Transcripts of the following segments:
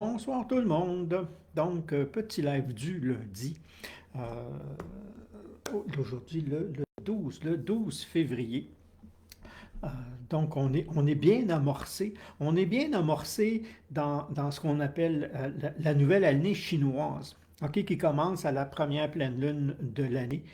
Bonsoir tout le monde. Donc, petit live du lundi. Euh, Aujourd'hui, le 12 février. Euh, donc, on est bien amorcé. On est bien amorcé dans ce qu'on appelle la nouvelle année chinoise, ok, qui commence à la première pleine lune de l'année.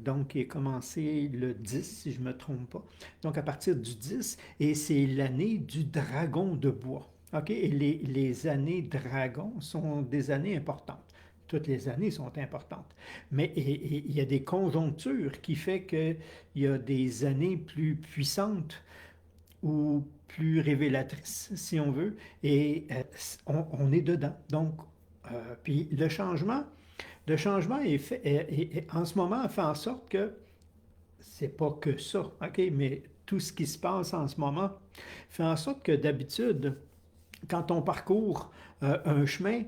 Donc, qui est commencé le 10, si je ne me trompe pas. Donc, à partir du 10, et c'est l'année du dragon de bois. OK? Et les années dragon sont des années importantes. Toutes les années sont importantes. Mais il y a des conjonctures qui fait qu'il y a des années plus puissantes ou plus révélatrices, si on veut, et on est dedans. Donc, puis le changement est fait, en ce moment fait en sorte que c'est pas que ça, OK, mais tout ce qui se passe en ce moment fait en sorte que d'habitude, quand on parcourt un chemin,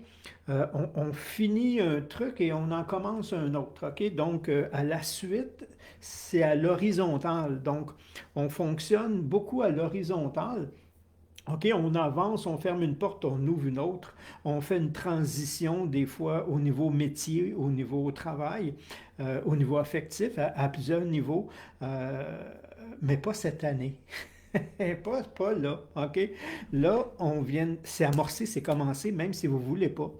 on finit un truc et on en commence un autre. OK? Donc, à la suite, c'est à l'horizontale. Donc, on fonctionne beaucoup à l'horizontale. OK, on avance, on ferme une porte, on ouvre une autre. On fait une transition des fois au niveau métier, au niveau travail, au niveau affectif, à plusieurs niveaux, euh, mais pas cette année. Pas là, OK? Là, c'est amorcé, c'est commencé, même si vous ne voulez pas.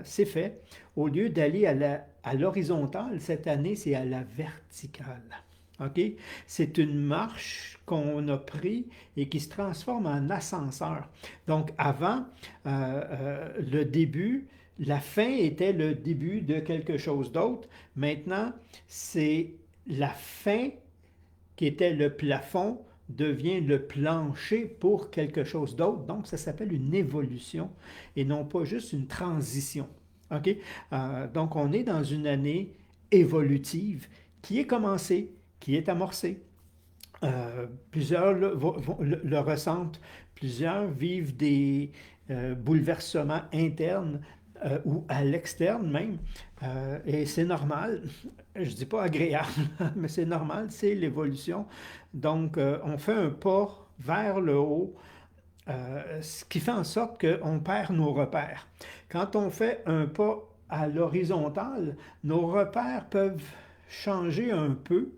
C'est fait. Au lieu d'aller à l'horizontale, cette année, c'est à la verticale. OK? C'est une marche qu'on a pris et qui se transforme en ascenseur. Donc, avant, le début, la fin était le début de quelque chose d'autre. Maintenant, c'est la fin qui était le plafond devient le plancher pour quelque chose d'autre. Donc, ça s'appelle une évolution et non pas juste une transition. OK? Donc, on est dans une année évolutive qui est commencée, qui est amorcée. Plusieurs le ressentent, plusieurs vivent des bouleversements internes ou à l'externe même. Et c'est normal. Je ne dis pas agréable, mais c'est normal, c'est l'évolution. Donc, on fait un pas vers le haut, ce qui fait en sorte qu'on perd nos repères. Quand on fait un pas à l'horizontale, nos repères peuvent changer un peu,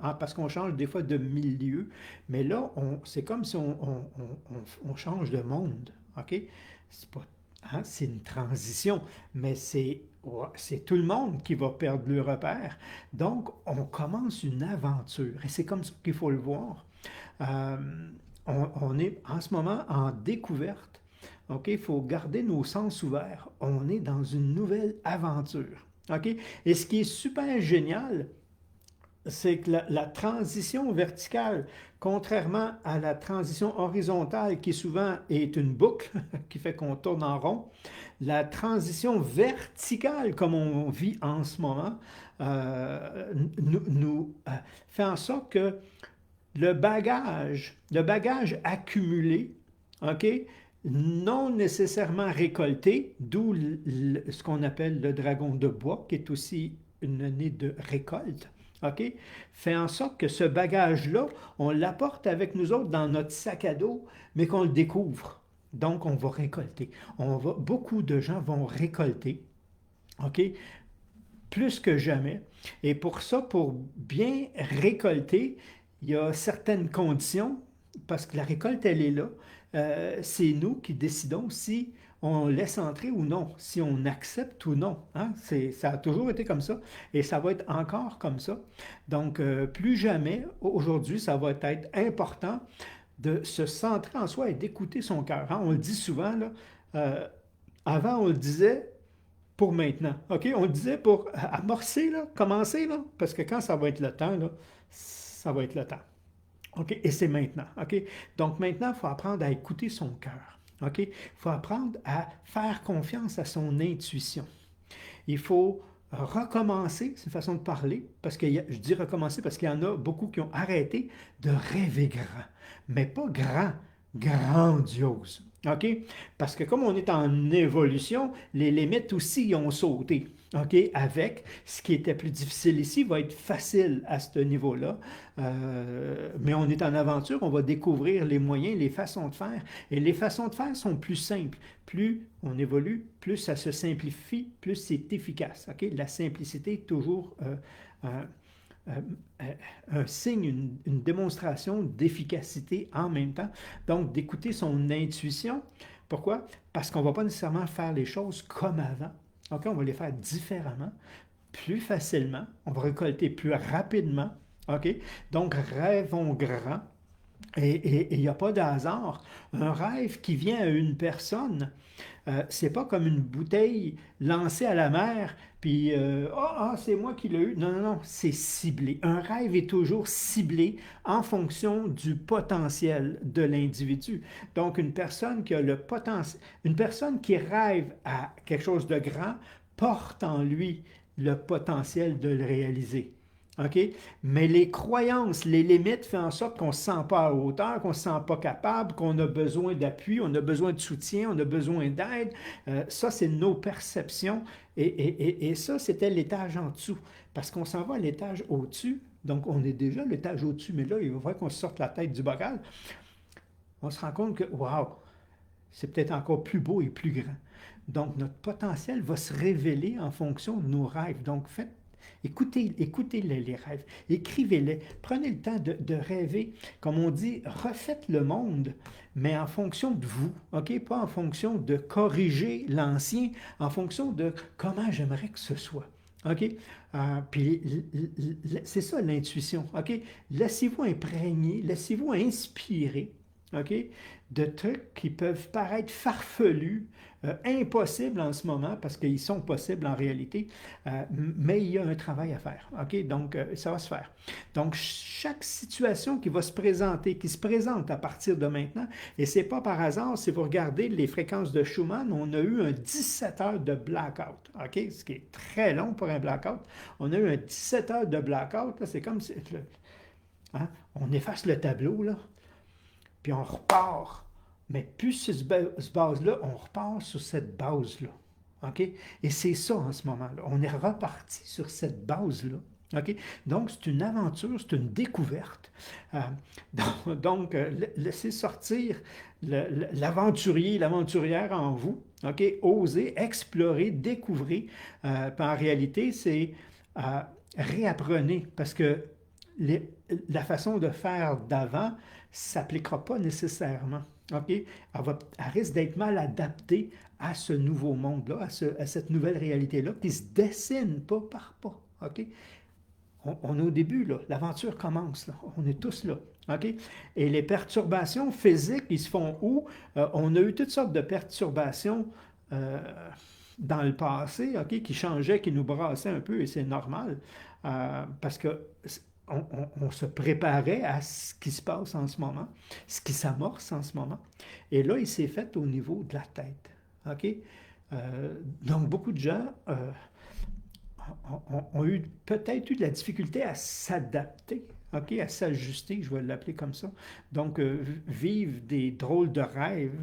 parce qu'on change des fois de milieu, mais là, c'est comme si on change de monde. OK? C'est pas, hein, c'est une transition, mais c'est tout le monde qui va perdre le repère. Donc, on commence une aventure, et c'est comme ça qu'il faut le voir. Euh, on est en ce moment en découverte. OK? Il faut garder nos sens ouverts. On est dans une nouvelle aventure. OK? Et ce qui est super génial, c'est que la transition verticale, contrairement à la transition horizontale qui souvent est une boucle qui fait qu'on tourne en rond, la transition verticale comme on vit en ce moment nous fait en sorte que le bagage accumulé, OK, non nécessairement récolté, d'où ce qu'on appelle le dragon de bois, qui est aussi une année de récolte, OK, fait en sorte que ce bagage-là, on l'apporte avec nous autres dans notre sac à dos, mais qu'on le découvre. Donc, on va récolter. Beaucoup de gens vont récolter, OK, plus que jamais. Et pour ça, pour bien récolter, il y a certaines conditions, parce que la récolte, elle est là. C'est nous qui décidons si on laisse entrer ou non, si on accepte ou non. Hein? Ça a toujours été comme ça et ça va être encore comme ça. Donc, plus jamais, aujourd'hui, ça va être important de se centrer en soi et d'écouter son cœur. Hein? On le dit souvent, là, euh, avant, on le disait, pour maintenant. OK? On le disait pour amorcer, là, commencer, là, parce que quand ça va être le temps, là, ça va être le temps. OK? Et c'est maintenant. OK? Donc maintenant, il faut apprendre à écouter son cœur. OK? Il faut apprendre à faire confiance à son intuition. Il faut recommencer, c'est une façon de parler, parce que je dis recommencer parce qu'il y en a beaucoup qui ont arrêté de rêver grand, mais pas grand, grandiose. OK? Parce que comme on est en évolution, les limites aussi ont sauté. OK? Avec ce qui était plus difficile ici va être facile à ce niveau-là. Mais on est en aventure, on va découvrir les moyens, les façons de faire. Et les façons de faire sont plus simples. Plus on évolue, plus ça se simplifie, plus c'est efficace. OK? La simplicité est toujours un, euh, un signe, une démonstration d'efficacité en même temps. Donc, d'écouter son intuition. Pourquoi? Parce qu'on ne va pas nécessairement faire les choses comme avant. OK? On va les faire différemment, plus facilement. On va récolter plus rapidement. OK? Donc, rêvons grand. Et il n'y a pas de hasard. Un rêve qui vient à une personne, c'est pas comme une bouteille lancée à la mer, puis c'est moi qui l'ai eu. Non, non, non, c'est ciblé. Un rêve est toujours ciblé en fonction du potentiel de l'individu. Donc, une personne qui a le potentiel, une personne qui rêve à quelque chose de grand porte en lui le potentiel de le réaliser. OK? Mais les croyances, les limites font en sorte qu'on ne se sent pas à hauteur, qu'on ne se sent pas capable, qu'on a besoin d'appui, on a besoin de soutien, on a besoin d'aide. Ça, c'est nos perceptions. Et ça, c'était l'étage en dessous. Parce qu'on s'en va à l'étage au-dessus. Donc, on est déjà à l'étage au-dessus. Mais là, il va falloir qu'on sorte la tête du bocal. On se rend compte que, waouh, c'est peut-être encore plus beau et plus grand. Donc, notre potentiel va se révéler en fonction de nos rêves. Donc, écoutez les rêves, écrivez-les, prenez le temps de rêver. Comme on dit, refaites le monde, mais en fonction de vous, OK? Pas en fonction de corriger l'ancien, en fonction de comment j'aimerais que ce soit. OK? Puis c'est ça l'intuition. OK? Laissez-vous imprégner, laissez-vous inspirer. OK? De trucs qui peuvent paraître farfelus, impossibles en ce moment, parce qu'ils sont possibles en réalité, mais il y a un travail à faire. OK? Donc, ça va se faire. Donc, chaque situation qui va se présenter, qui se présente à partir de maintenant, et c'est pas par hasard, si vous regardez les fréquences de Schumann, on a eu un 17 heures de blackout. OK? Ce qui est très long pour un blackout. On a eu un 17 heures de blackout. C'est comme si, hein, on efface le tableau, là, puis on repart. Mais plus sur ce base-là, on repart sur cette base-là. OK? Et c'est ça en ce moment-là. On est reparti sur cette base-là. OK? Donc, c'est une aventure, c'est une découverte. Euh, donc, laissez sortir l'aventurier, l'aventurière en vous. OK? Osez, explorer, découvrir. Puis en réalité, c'est euh, réapprenez parce que la façon de faire d'avant ne s'appliquera pas nécessairement. OK? Elle risque d'être mal adaptée à ce nouveau monde-là, à cette nouvelle réalité-là, qui se dessine pas par pas. OK? On est au début, là. L'aventure commence, là. On est tous là. OK? Et les perturbations physiques, ils se font où? On a eu toutes sortes de perturbations euh, dans le passé, OK, qui changeaient, qui nous brassaient un peu, et c'est normal, parce que on se préparait à ce qui se passe en ce moment, ce qui s'amorce en ce moment. Et là, il s'est fait au niveau de la tête. OK? Donc, beaucoup de gens ont eu peut-être eu de la difficulté à s'adapter, OK, à s'ajuster, je vais l'appeler comme ça. Donc, vivre des drôles de rêves,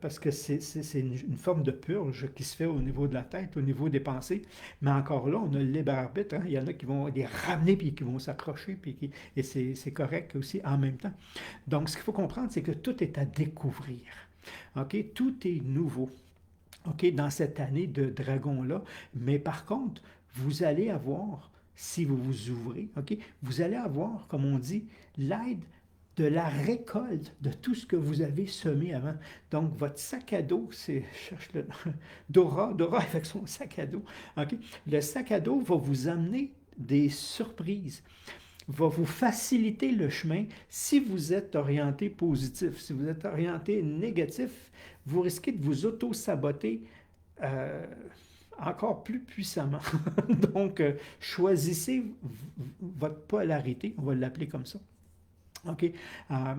parce que c'est une forme de purge qui se fait au niveau de la tête, au niveau des pensées. Mais encore là, on a le libre arbitre. Hein. Il y en a qui vont les ramener, puis qui vont s'accrocher, et c'est correct aussi en même temps. Donc, ce qu'il faut comprendre, c'est que tout est à découvrir. OK? Tout est nouveau. OK, dans cette année de dragon-là. Mais par contre, vous allez avoir, si vous vous ouvrez, OK, vous allez avoir, comme on dit, l'aide de la récolte de tout ce que vous avez semé avant. Donc, votre sac à dos, c'est, je cherche le Dora avec son sac à dos. OK? Le sac à dos va vous amener des surprises, va vous faciliter le chemin si vous êtes orienté positif. Si vous êtes orienté négatif, vous risquez de vous auto-saboter euh, encore plus puissamment. Donc, choisissez votre polarité, on va l'appeler comme ça. OK?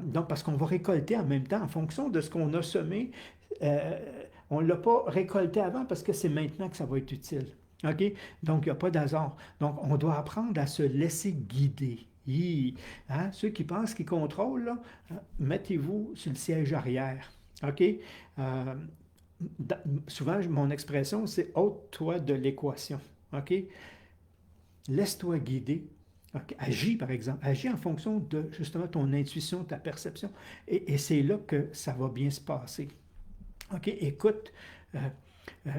Donc, parce qu'on va récolter en même temps, en fonction de ce qu'on a semé, euh, on ne l'a pas récolté avant parce que c'est maintenant que ça va être utile. OK? Donc, il n'y a pas d'hasard. Donc, on doit apprendre à se laisser guider. Hein? Ceux qui pensent qu'ils contrôlent, là, mettez-vous sur le siège arrière. OK? Euh, Souvent, mon expression, c'est ôte-toi de l'équation. OK? Laisse-toi guider. OK? Agis, par exemple. Agis en fonction de justement ton intuition, ta perception. Et c'est là que ça va bien se passer. OK? Écoute, euh,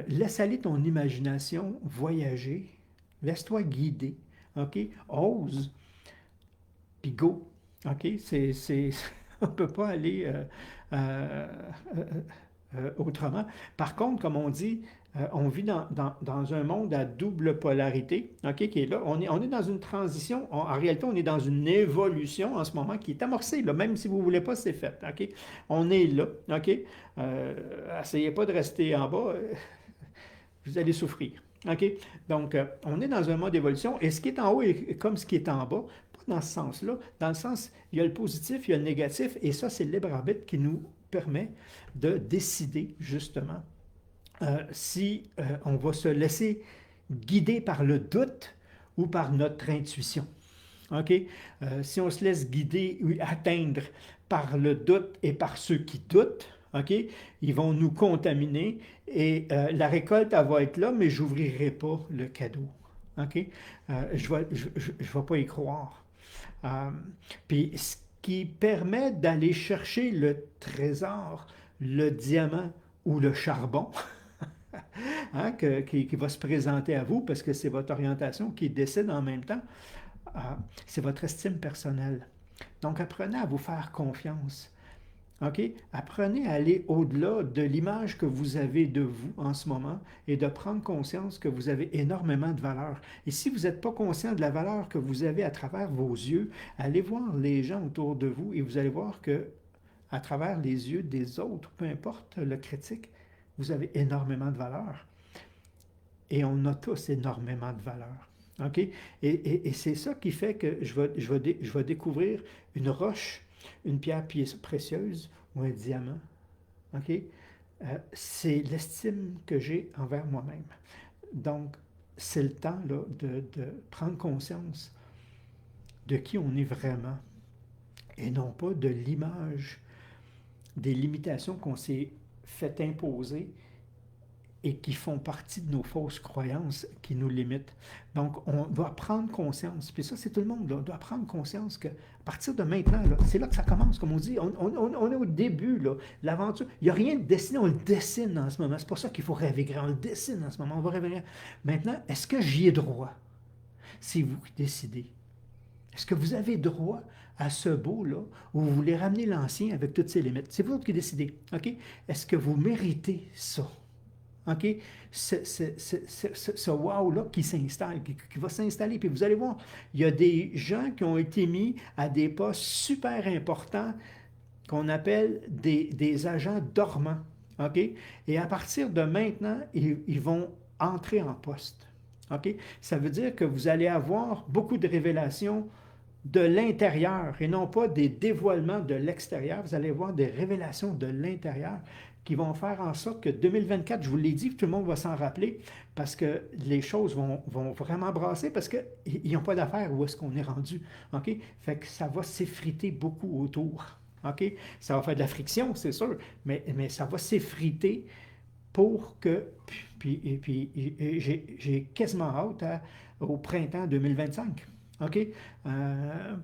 laisse aller ton imagination, voyager. Laisse-toi guider. OK? Ose, puis go. OK? On ne peut pas aller euh, euh, autrement. Par contre, comme on dit, on vit dans un monde à double polarité, OK, qui est là. On est dans une transition. En réalité, on est dans une évolution en ce moment qui est amorcée, là, même si vous ne voulez pas, c'est fait. OK? On est là. OK? Essayez pas de rester en bas. Vous allez souffrir. OK? Donc, on est dans un mode d'évolution et ce qui est en haut est comme ce qui est en bas, pas dans ce sens-là. Dans le sens, il y a le positif, il y a le négatif et ça, c'est le libre arbitre qui nous permet de décider justement si on va se laisser guider par le doute ou par notre intuition. OK? Si on se laisse guider ou atteindre par le doute et par ceux qui doutent, OK? Ils vont nous contaminer et la récolte, elle va être là, mais je n'ouvrirai pas le cadeau. OK? Je ne vais pas y croire. Euh, Puis ce qui permet d'aller chercher le trésor, le diamant ou le charbon, hein, qui va se présenter à vous, parce que c'est votre orientation qui décide en même temps, euh, c'est votre estime personnelle. Donc, apprenez à vous faire confiance. OK? Apprenez à aller au-delà de l'image que vous avez de vous en ce moment et de prendre conscience que vous avez énormément de valeur. Et si vous n'êtes pas conscient de la valeur que vous avez à travers vos yeux, allez voir les gens autour de vous et vous allez voir que à travers les yeux des autres, peu importe le critique, vous avez énormément de valeur. Et on a tous énormément de valeur. OK? Et c'est ça qui fait que je vais découvrir une roche, une pierre précieuse ou un diamant. OK? C'est l'estime que j'ai envers moi-même. Donc, c'est le temps là, de prendre conscience de qui on est vraiment et non pas de l'image, des limitations qu'on s'est fait imposer et qui font partie de nos fausses croyances qui nous limitent. Donc, on doit prendre conscience, puis ça, c'est tout le monde, là, on doit prendre conscience qu'à partir de maintenant, c'est là que ça commence, comme on dit, on est au début, là, l'aventure. Il n'y a rien de dessiné, on le dessine en ce moment. C'est pour ça qu'il faut rêver grand, on le dessine en ce moment, on va rêver grand. Maintenant, est-ce que j'y ai droit? C'est vous qui décidez. Est-ce que vous avez droit à ce beau-là, ou vous voulez ramener l'ancien avec toutes ses limites? C'est vous qui décidez, OK? Est-ce que vous méritez ça? OK? Ce wow-là qui s'installe, qui va s'installer. Puis vous allez voir, il y a des gens qui ont été mis à des postes super importants qu'on appelle des agents dormants. OK? Et à partir de maintenant, ils vont entrer en poste. OK? Ça veut dire que vous allez avoir beaucoup de révélations de l'intérieur et non pas des dévoilements de l'extérieur. Vous allez voir des révélations de l'intérieur qui vont faire en sorte que 2024, je vous l'ai dit, tout le monde va s'en rappeler parce que les choses vont vraiment brasser parce qu'ils n'ont pas d'affaire où est-ce qu'on est rendu. OK? Fait que ça va s'effriter beaucoup autour. OK? Ça va faire de la friction, c'est sûr, mais ça va s'effriter pour que. Puis j'ai quasiment hâte au printemps 2025. OK?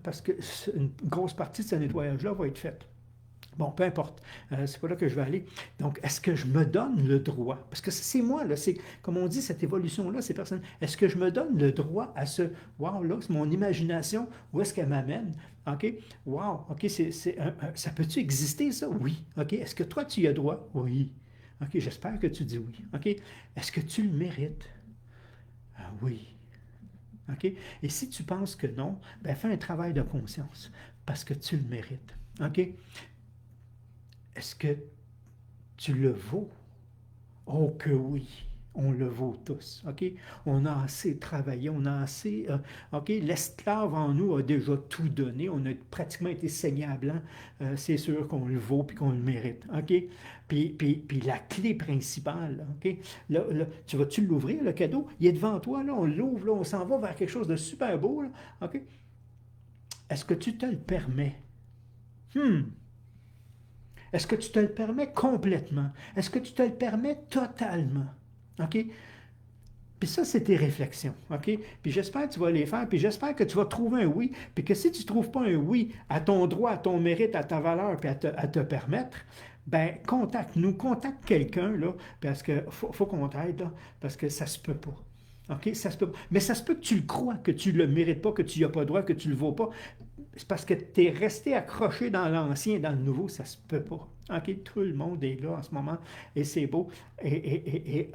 Parce que une grosse partie de ce nettoyage-là va être faite. Bon, peu importe. C'est pas là que je vais aller. Donc, est-ce que je me donne le droit? Parce que c'est moi, là. C'est, comme on dit, cette évolution-là, c'est personne. Est-ce que je me donne le droit à ce wow-là? C'est mon imagination. Où est-ce qu'elle m'amène? OK? Wow. OK, ça peut-tu exister, ça? Oui. OK. Est-ce que toi, tu y as droit? Oui. OK, j'espère que tu dis oui. OK? Est-ce que tu le mérites? Oui. OK? Et si tu penses que non, ben fais un travail de conscience parce que tu le mérites. OK? Est-ce que tu le vaux? Oh que oui, on le vaut tous. OK? On a assez travaillé, on a assez. OK? L'esclave en nous a déjà tout donné. On a pratiquement été saigné à blanc. C'est sûr qu'on le vaut et qu'on le mérite. OK? Puis la clé principale, OK? Là, tu vas-tu l'ouvrir, le cadeau? Il est devant toi, là, on l'ouvre, là, on s'en va vers quelque chose de super beau, là, OK? Est-ce que tu te le permets? Hmm. Est-ce que tu te le permets complètement? Est-ce que tu te le permets totalement? OK? Puis ça, c'est tes réflexions, OK? Puis j'espère que tu vas les faire, puis j'espère que tu vas trouver un oui, puis que si tu ne trouves pas un oui à ton droit, à ton mérite, à ta valeur, puis à te permettre, ben contacte-nous, contacte quelqu'un, là, parce que faut qu'on t'aide, là, parce que ça se peut pas. OK? Ça se peut pas. Mais ça se peut que tu le crois, que tu le mérites pas, que tu n'y as pas droit, que tu le vaux pas. C'est parce que tu es resté accroché dans l'ancien, dans le nouveau, ça se peut pas. OK? Tout le monde est là en ce moment, et c'est beau. Et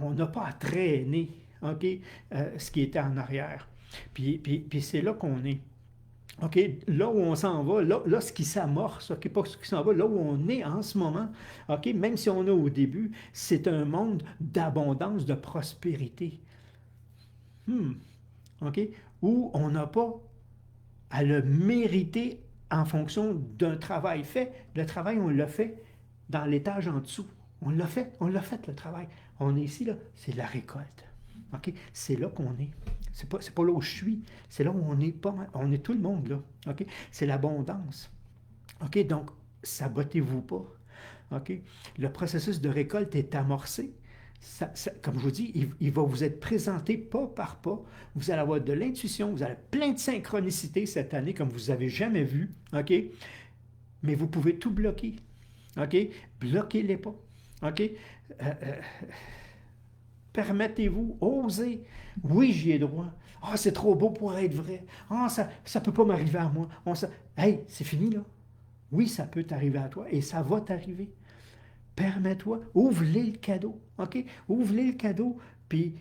on n'a pas à traîner, OK, ce qui était en arrière. Puis c'est là qu'on est. OK, là où on s'en va, là ce qui s'amorce, OK, pas ce qui s'en va, là où on est en ce moment, OK, même si on est au début, c'est un monde d'abondance, de prospérité. Hmm, OK, où on n'a pas à le mériter en fonction d'un travail fait. Le travail, on l'a fait dans l'étage en dessous. On l'a fait le travail. On est ici, là, c'est la récolte. OK? C'est là qu'on est. C'est pas là où je suis, c'est là où on est pas. On est tout le monde là. OK? C'est l'abondance. OK? Donc, sabotez-vous pas. OK? Le processus de récolte est amorcé. Comme je vous dis, il va vous être présenté pas par pas. Vous allez avoir de l'intuition, vous allez plein de synchronicité cette année comme vous n'avez jamais vu. OK? Mais vous pouvez tout bloquer. OK? Bloquez-les pas. OK? Euh, Permettez-vous, osez. Oui, j'y ai droit. Ah, oh, c'est trop beau pour être vrai. Ah, oh, ça ne peut pas m'arriver à moi. Hey, c'est fini là. Oui, ça peut t'arriver à toi et ça va t'arriver. Permets-toi, ouvre-les le cadeau, OK? Ouvre-les le cadeau, puis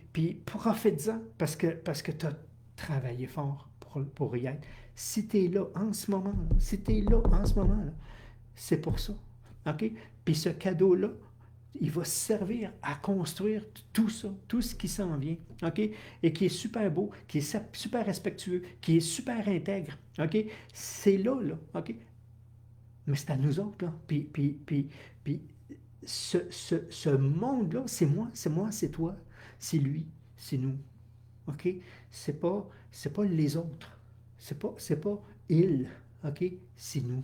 profite-en parce que tu as travaillé fort pour y être. Si tu es là en ce moment, si tu es là en ce moment, là, c'est pour ça, OK? Puis ce cadeau-là, il va servir à construire tout ça, tout ce qui s'en vient, OK? Et qui est super beau, qui est super respectueux, qui est super intègre, OK? C'est là, OK? Mais c'est à nous autres, là. Puis ce monde-là, c'est moi, c'est toi, c'est lui, c'est nous. OK? C'est pas les autres. C'est pas il. OK? C'est nous.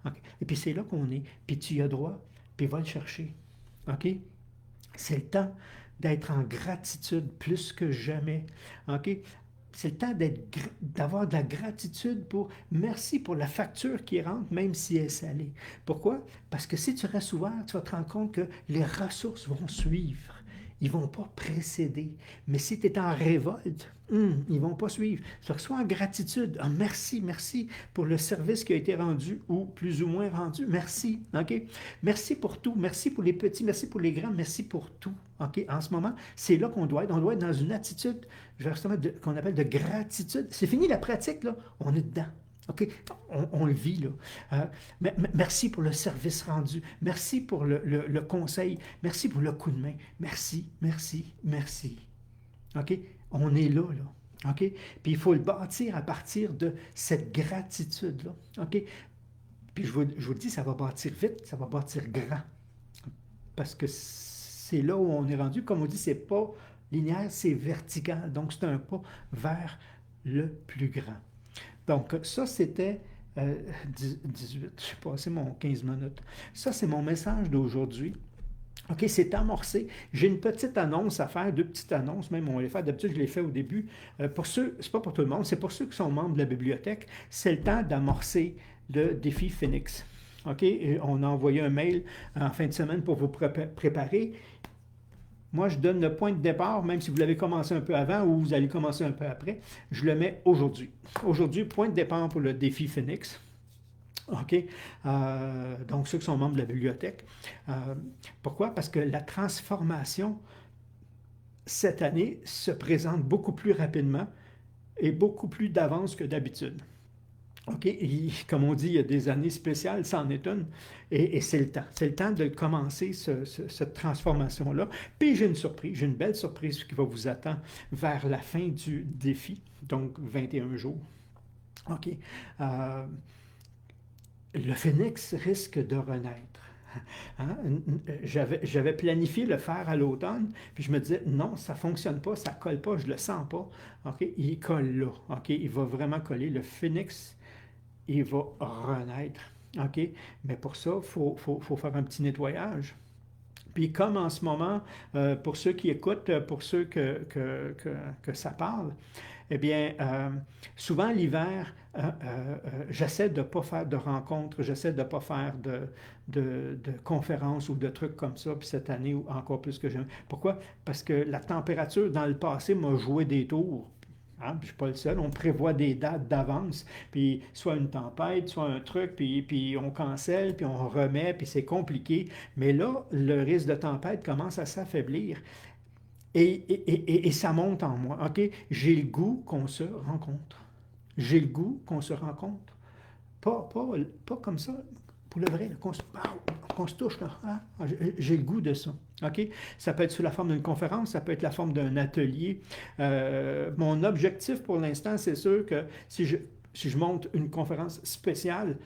OK? Et puis c'est là qu'on est. Puis tu y as droit. Puis va le chercher. OK? C'est le temps d'être en gratitude plus que jamais. OK? C'est le temps d'avoir de la gratitude pour merci pour la facture qui rentre, même si elle est salée. Pourquoi? Parce que si tu restes ouvert, tu vas te rendre compte que les ressources vont suivre. Ils ne vont pas précéder. Mais si tu es en révolte, ils ne vont pas suivre. Tu reçois en gratitude. Ah, merci, merci pour le service qui a été rendu ou plus ou moins rendu. Merci. OK? Merci pour tout. Merci pour les petits, merci pour les grands, merci pour tout. OK? En ce moment, c'est là qu'on doit être. On doit être dans une attitude justement qu'on appelle de gratitude. C'est fini la pratique, là. On est dedans. OK? On le vit, là. Merci pour le service rendu. Merci pour le conseil. Merci pour le coup de main. Merci, merci, merci. OK? On est là, là. OK? Puis il faut le bâtir à partir de cette gratitude-là. OK? Puis je vous le dis, ça va bâtir vite, ça va bâtir grand. Parce que c'est là où on est rendu. Comme on dit, c'est pas linéaire, c'est vertical. Donc, c'est un pas vers le plus grand. Donc, ça, c'était 18. J'ai passé mon 15 minutes. Ça, c'est mon message d'aujourd'hui. OK, c'est amorcé. J'ai une petite annonce à faire, deux petites annonces, même on va les faire. D'habitude, je les fais au début. Pour ceux, c'est pas pour tout le monde, c'est pour ceux qui sont membres de la bibliothèque. C'est le temps d'amorcer le défi Phoenix. OK, et on a envoyé un mail en fin de semaine pour vous préparer. Moi, je donne le point de départ, même si vous l'avez commencé un peu avant ou vous allez commencer un peu après. Je le mets aujourd'hui. Aujourd'hui, point de départ pour le défi Phoenix. OK? Donc, ceux qui sont membres de la bibliothèque. Pourquoi? Parce que la transformation, cette année, se présente beaucoup plus rapidement et beaucoup plus d'avance que d'habitude. OK? Et, comme on dit, il y a des années spéciales, c'en est une. Et c'est le temps. C'est le temps de commencer cette transformation-là. Puis j'ai une surprise, j'ai une belle surprise qui va vous attendre vers la fin du défi, donc 21 jours. OK? Le phénix risque de renaître. Hein? J'avais planifié le faire à l'automne, puis je me disais, non, ça ne fonctionne pas, ça ne colle pas, je ne le sens pas. OK? Il colle là. OK? Il va vraiment coller. Le phénix, il va renaître. OK? Mais pour ça, il faut faire un petit nettoyage. Puis comme en ce moment, pour ceux qui écoutent, pour ceux que ça parle, eh bien, souvent l'hiver, j'essaie de ne pas faire de rencontres, j'essaie de ne pas faire de conférences ou de trucs comme ça, puis cette année, encore plus que j'aime. Pourquoi? Parce que la température dans le passé m'a joué des tours. Hein, puis je ne suis pas le seul, on prévoit des dates d'avance, puis soit une tempête, soit un truc, puis on cancelle, puis on remet, puis c'est compliqué. Mais là, le risque de tempête commence à s'affaiblir. Et ça monte en moi. OK? J'ai le goût qu'on se rencontre. J'ai le goût qu'on se rencontre. Pas comme ça, pour le vrai, qu'on se touche. Là, hein? J'ai le goût de ça. OK? Ça peut être sous la forme d'une conférence, ça peut être la forme d'un atelier. Mon objectif pour l'instant, c'est sûr que si je monte une conférence spéciale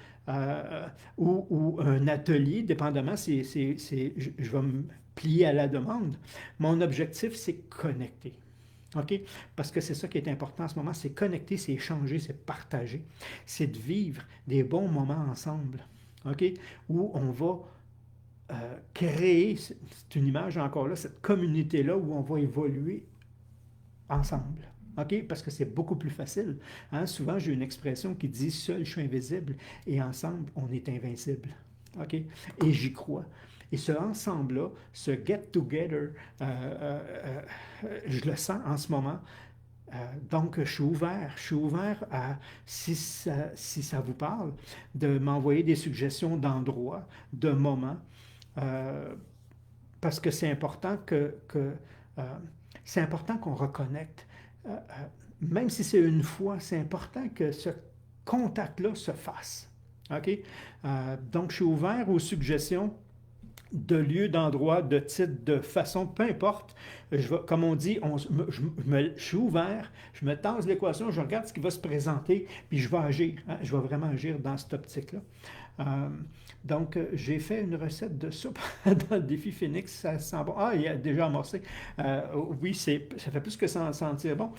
ou un atelier, dépendamment, je vais me plier à la demande. Mon objectif, c'est connecter. OK? Parce que c'est ça qui est important en ce moment, c'est connecter, c'est échanger, c'est partager, c'est de vivre des bons moments ensemble. OK? Où on va créer, c'est une image encore là, cette communauté-là où on va évoluer ensemble. OK? Parce que c'est beaucoup plus facile. Hein? Souvent, j'ai une expression qui dit seul je suis invisible et ensemble on est invincible. OK? Et j'y crois. Et ce ensemble-là, ce get-together, je le sens en ce moment. Donc, je suis ouvert à, si ça vous parle, de m'envoyer des suggestions d'endroits, de moments, euh, parce que euh, c'est important qu'on reconnecte. Même si c'est une fois, c'est important que ce contact-là se fasse. OK? Donc, je suis ouvert aux suggestions de lieux, d'endroits, de titres, de façon, peu importe. Comme on dit, je suis ouvert, je me tasse l'équation, je regarde ce qui va se présenter, puis je vais agir. Hein, je vais vraiment agir dans cette optique-là. Euh, donc, j'ai fait une recette de soupe dans le défi Phoenix. Ça sent bon. Ah, il a déjà amorcé. Oui, ça fait plus que sentir bon.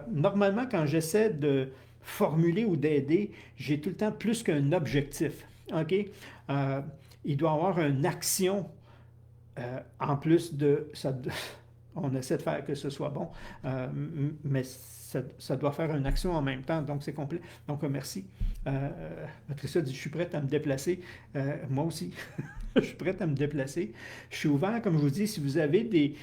Normalement, quand j'essaie de formuler ou d'aider, j'ai tout le temps plus qu'un objectif. OK? Euh, il doit y avoir une action en plus de ça. On essaie de faire que ce soit bon, mais ça doit faire une action en même temps, donc c'est complet. Donc, merci. Patricia dit, je suis prête à me déplacer. Moi aussi, je suis prête à me déplacer. Je suis ouvert, comme je vous dis, si vous avez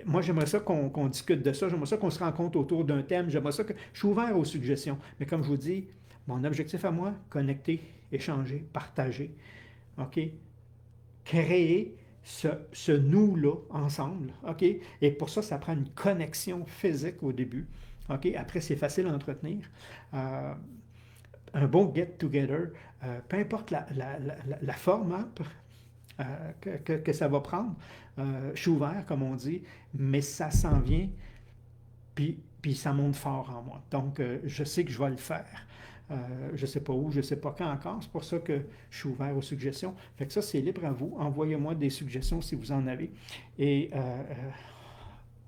moi, j'aimerais ça qu'on discute de ça, j'aimerais ça qu'on se rencontre autour d'un thème, j'aimerais ça que... Je suis ouvert aux suggestions, mais comme je vous dis, mon objectif à moi, connecter, échanger, partager, OK? Créer ce nous-là ensemble. OK? Et pour ça, ça prend une connexion physique au début. OK? Après, c'est facile à entretenir. Euh, un bon get-together, peu importe la forme hein, que ça va prendre, je suis ouvert, comme on dit, mais ça s'en vient, puis ça monte fort en moi. Donc, je sais que je vais le faire. Je ne sais pas où, je ne sais pas quand encore. C'est pour ça que je suis ouvert aux suggestions. Fait que ça, c'est libre à vous. Envoyez-moi des suggestions si vous en avez. Et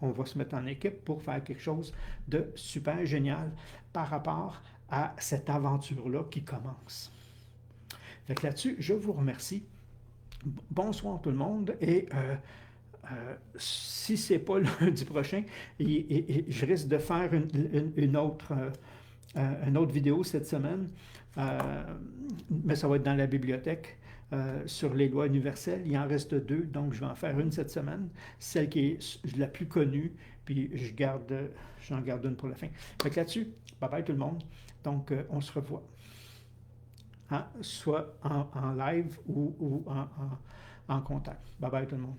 on va se mettre en équipe pour faire quelque chose de super génial par rapport à cette aventure-là qui commence. Fait que là-dessus, je vous remercie. Bonsoir tout le monde. Et si ce n'est pas lundi prochain, je risque de faire une autre vidéo cette semaine, mais ça va être dans la bibliothèque sur les lois universelles. Il en reste deux, donc je vais en faire une cette semaine, celle qui est la plus connue, puis j'en garde une pour la fin. Fait que là-dessus, bye bye tout le monde. Donc, on se revoit. Hein, soit en live ou en contact. Bye bye tout le monde.